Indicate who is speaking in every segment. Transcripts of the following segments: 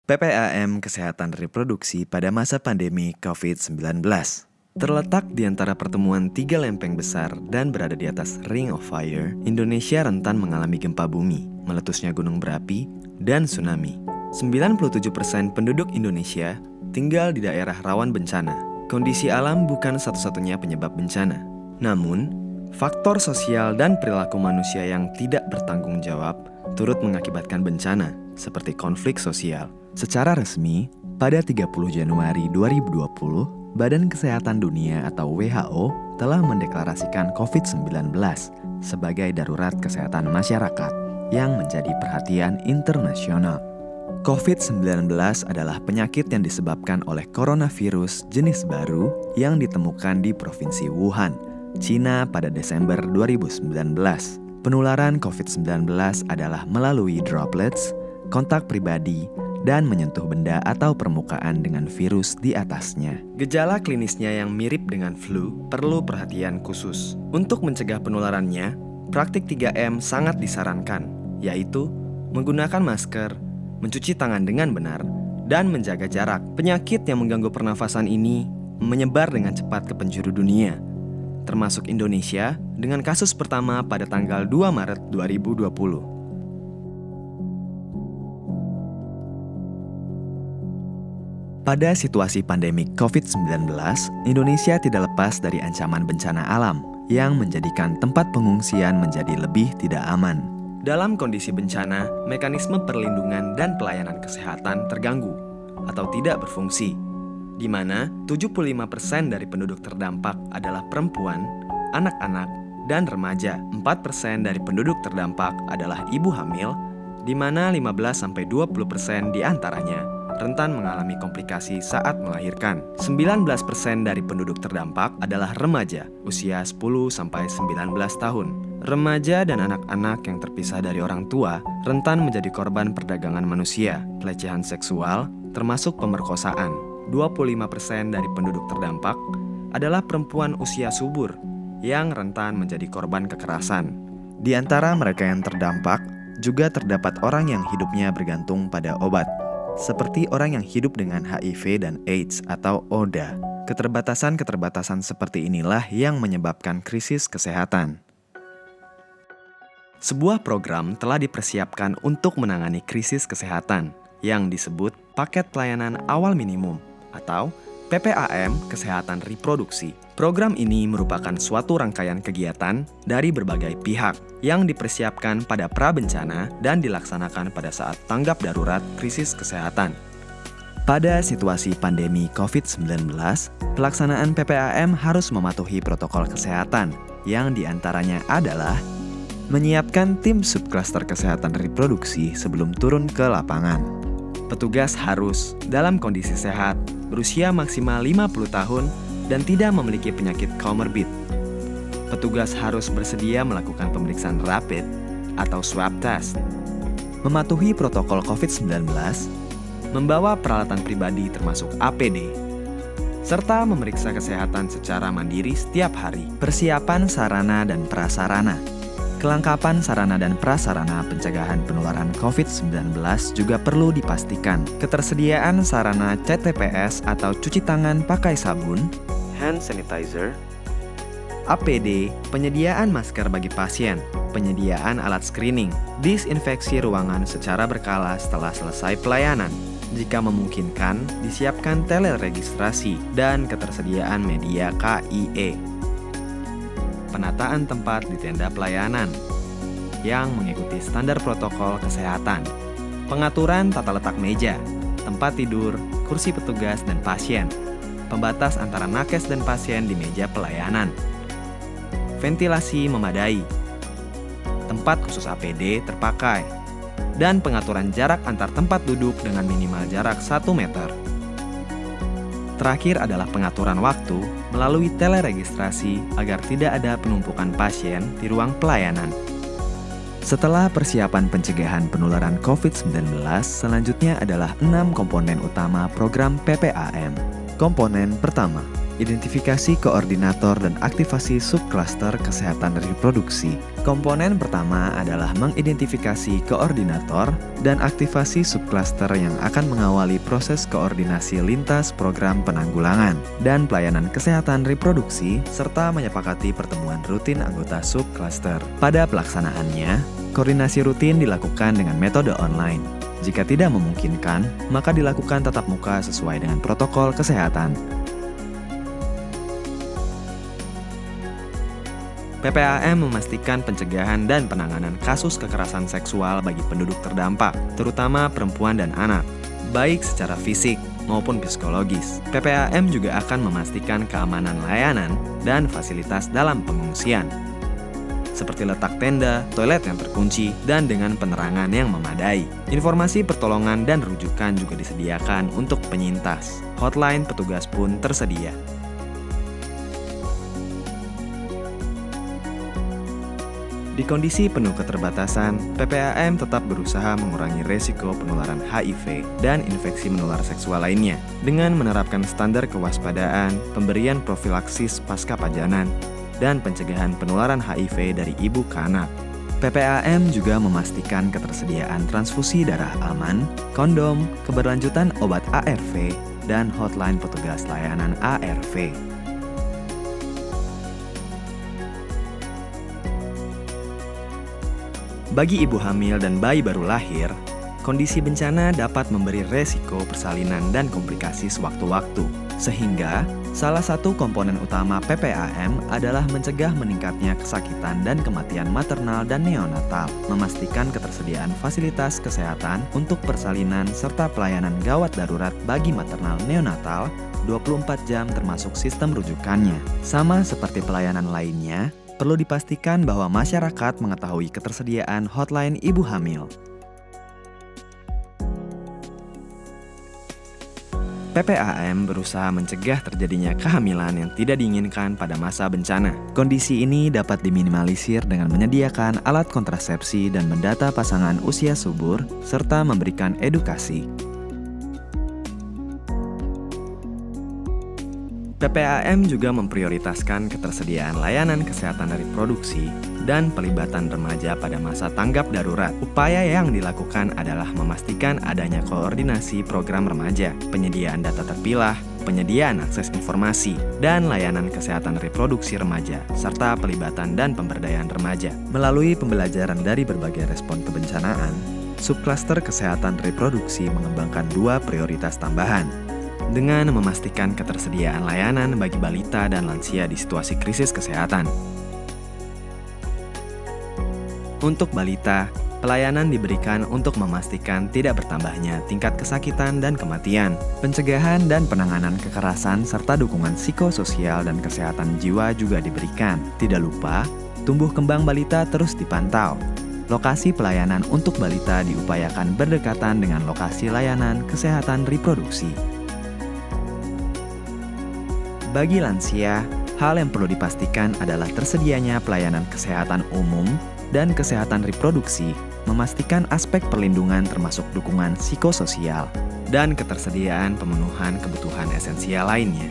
Speaker 1: PPAM Kesehatan Reproduksi pada masa pandemi COVID-19. Terletak di antara pertemuan tiga lempeng besar dan berada di atas Ring of Fire, Indonesia rentan mengalami gempa bumi, meletusnya gunung berapi, dan tsunami. 97% penduduk Indonesia tinggal di daerah rawan bencana. Kondisi alam bukan satu-satunya penyebab bencana. Namun, faktor sosial dan perilaku manusia yang tidak bertanggung jawab turut mengakibatkan bencana, seperti konflik sosial. Secara resmi, pada 30 Januari 2020, Badan Kesehatan Dunia atau WHO telah mendeklarasikan COVID-19 sebagai darurat kesehatan masyarakat yang menjadi perhatian internasional. COVID-19 adalah penyakit yang disebabkan oleh coronavirus jenis baru yang ditemukan di Provinsi Wuhan, Cina pada Desember 2019. Penularan COVID-19 adalah melalui droplets, kontak pribadi, dan menyentuh benda atau permukaan dengan virus di atasnya. Gejala klinisnya yang mirip dengan flu perlu perhatian khusus. Untuk mencegah penularannya, praktik 3M sangat disarankan, yaitu menggunakan masker, mencuci tangan dengan benar, dan menjaga jarak. Penyakit yang mengganggu pernafasan ini menyebar dengan cepat ke penjuru dunia, termasuk Indonesia dengan kasus pertama pada tanggal 2 Maret 2020. Pada situasi pandemi COVID-19, Indonesia tidak lepas dari ancaman bencana alam yang menjadikan tempat pengungsian menjadi lebih tidak aman. Dalam kondisi bencana, mekanisme perlindungan dan pelayanan kesehatan terganggu atau tidak berfungsi, di mana 75% dari penduduk terdampak adalah perempuan, anak-anak, dan remaja. 4% dari penduduk terdampak adalah ibu hamil, di mana 15-20% diantaranya rentan mengalami komplikasi saat melahirkan. 19% dari penduduk terdampak adalah remaja usia 10-19 tahun. Remaja dan anak-anak yang terpisah dari orang tua rentan menjadi korban perdagangan manusia, pelecehan seksual, termasuk pemerkosaan. 25% dari penduduk terdampak adalah perempuan usia subur yang rentan menjadi korban kekerasan. Di antara mereka yang terdampak, juga terdapat orang yang hidupnya bergantung pada obat, seperti orang yang hidup dengan HIV dan AIDS atau ODA. Keterbatasan-keterbatasan seperti inilah yang menyebabkan krisis kesehatan. Sebuah program telah dipersiapkan untuk menangani krisis kesehatan yang disebut Paket Pelayanan Awal Minimum atau PPAM Kesehatan Reproduksi. Program ini merupakan suatu rangkaian kegiatan dari berbagai pihak yang dipersiapkan pada prabencana dan dilaksanakan pada saat tanggap darurat krisis kesehatan. Pada situasi pandemi COVID-19, pelaksanaan PPAM harus mematuhi protokol kesehatan yang diantaranya adalah menyiapkan tim subklaster kesehatan reproduksi sebelum turun ke lapangan. Petugas harus dalam kondisi sehat, berusia maksimal 50 tahun, dan tidak memiliki penyakit komorbid. Petugas harus bersedia melakukan pemeriksaan rapid atau swab test, mematuhi protokol COVID-19, membawa peralatan pribadi termasuk APD, serta memeriksa kesehatan secara mandiri setiap hari. Persiapan sarana dan prasarana. Kelengkapan sarana dan prasarana pencegahan penularan COVID-19 juga perlu dipastikan. Ketersediaan sarana CTPS atau cuci tangan pakai sabun, hand sanitizer, APD, penyediaan masker bagi pasien, penyediaan alat screening, disinfeksi ruangan secara berkala setelah selesai pelayanan. Jika memungkinkan, disiapkan teleregistrasi dan ketersediaan media KIE. Penataan tempat di tenda pelayanan yang mengikuti standar protokol kesehatan. Pengaturan tata letak meja, tempat tidur, kursi petugas dan pasien. Pembatas antara nakes dan pasien di meja pelayanan. Ventilasi memadai. Tempat khusus APD terpakai. Dan pengaturan jarak antar tempat duduk dengan minimal jarak 1 meter. Terakhir adalah pengaturan waktu melalui teleregistrasi agar tidak ada penumpukan pasien di ruang pelayanan. Setelah persiapan pencegahan penularan COVID-19, selanjutnya adalah 6 komponen utama program PPAM. Komponen pertama, identifikasi koordinator dan aktivasi subklaster kesehatan reproduksi. Komponen pertama adalah mengidentifikasi koordinator dan aktivasi subklaster yang akan mengawali proses koordinasi lintas program penanggulangan dan pelayanan kesehatan reproduksi serta menyepakati pertemuan rutin anggota subklaster. Pada pelaksanaannya, koordinasi rutin dilakukan dengan metode online. Jika tidak memungkinkan, maka dilakukan tatap muka sesuai dengan protokol kesehatan. PPAM memastikan pencegahan dan penanganan kasus kekerasan seksual bagi penduduk terdampak, terutama perempuan dan anak, baik secara fisik maupun psikologis. PPAM juga akan memastikan keamanan layanan dan fasilitas dalam pengungsian, seperti letak tenda, toilet yang terkunci, dan dengan penerangan yang memadai. Informasi pertolongan dan rujukan juga disediakan untuk penyintas. Hotline petugas pun tersedia. Di kondisi penuh keterbatasan, PPAM tetap berusaha mengurangi resiko penularan HIV dan infeksi menular seksual lainnya dengan menerapkan standar kewaspadaan, pemberian profilaksis pasca pajanan, dan pencegahan penularan HIV dari ibu ke anak. PPAM juga memastikan ketersediaan transfusi darah aman, kondom, keberlanjutan obat ARV, dan hotline petugas layanan ARV. Bagi ibu hamil dan bayi baru lahir, kondisi bencana dapat memberi resiko persalinan dan komplikasi sewaktu-waktu. Sehingga, salah satu komponen utama PPAM adalah mencegah meningkatnya kesakitan dan kematian maternal dan neonatal, memastikan ketersediaan fasilitas kesehatan untuk persalinan serta pelayanan gawat darurat bagi maternal neonatal 24 jam termasuk sistem rujukannya. Sama seperti pelayanan lainnya, perlu dipastikan bahwa masyarakat mengetahui ketersediaan hotline ibu hamil. PPAM berusaha mencegah terjadinya kehamilan yang tidak diinginkan pada masa bencana. Kondisi ini dapat diminimalisir dengan menyediakan alat kontrasepsi dan mendata pasangan usia subur, serta memberikan edukasi. PPAM juga memprioritaskan ketersediaan layanan kesehatan reproduksi dan pelibatan remaja pada masa tanggap darurat. Upaya yang dilakukan adalah memastikan adanya koordinasi program remaja, penyediaan data terpilah, penyediaan akses informasi, dan layanan kesehatan reproduksi remaja, serta pelibatan dan pemberdayaan remaja. Melalui pembelajaran dari berbagai respon kebencanaan, subklaster kesehatan reproduksi mengembangkan 2 prioritas tambahan, dengan memastikan ketersediaan layanan bagi balita dan lansia di situasi krisis kesehatan. Untuk balita, pelayanan diberikan untuk memastikan tidak bertambahnya tingkat kesakitan dan kematian, pencegahan dan penanganan kekerasan, serta dukungan psikososial dan kesehatan jiwa juga diberikan. Tidak lupa, tumbuh kembang balita terus dipantau. Lokasi pelayanan untuk balita diupayakan berdekatan dengan lokasi layanan kesehatan reproduksi. Bagi lansia, hal yang perlu dipastikan adalah tersedianya pelayanan kesehatan umum dan kesehatan reproduksi, memastikan aspek perlindungan termasuk dukungan psikososial, dan ketersediaan pemenuhan kebutuhan esensial lainnya.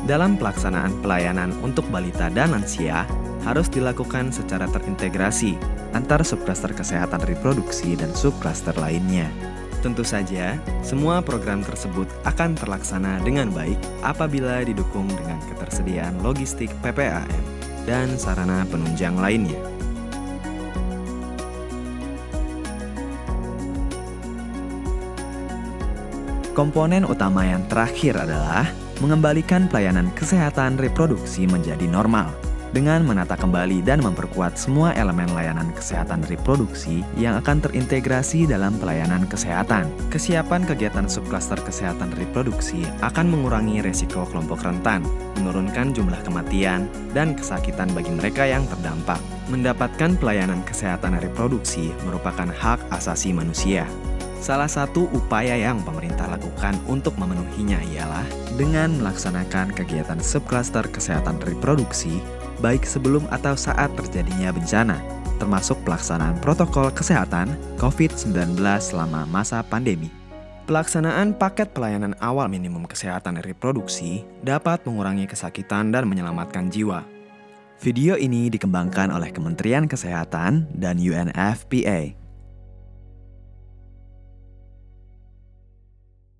Speaker 1: Dalam pelaksanaan pelayanan untuk balita dan lansia, harus dilakukan secara terintegrasi antar subklaster kesehatan reproduksi dan subklaster lainnya. Tentu saja, semua program tersebut akan terlaksana dengan baik apabila didukung dengan ketersediaan logistik PPAM dan sarana penunjang lainnya. Komponen utama yang terakhir adalah mengembalikan pelayanan kesehatan reproduksi menjadi normal, dengan menata kembali dan memperkuat semua elemen layanan kesehatan reproduksi yang akan terintegrasi dalam pelayanan kesehatan. Kesiapan kegiatan subklaster kesehatan reproduksi akan mengurangi resiko kelompok rentan, menurunkan jumlah kematian dan kesakitan bagi mereka yang terdampak. Mendapatkan pelayanan kesehatan reproduksi merupakan hak asasi manusia. Salah satu upaya yang pemerintah lakukan untuk memenuhinya ialah dengan melaksanakan kegiatan subklaster kesehatan reproduksi baik sebelum atau saat terjadinya bencana, termasuk pelaksanaan protokol kesehatan COVID-19 selama masa pandemi. Pelaksanaan paket pelayanan awal minimum kesehatan reproduksi dapat mengurangi kesakitan dan menyelamatkan jiwa. Video ini dikembangkan oleh Kementerian Kesehatan dan UNFPA.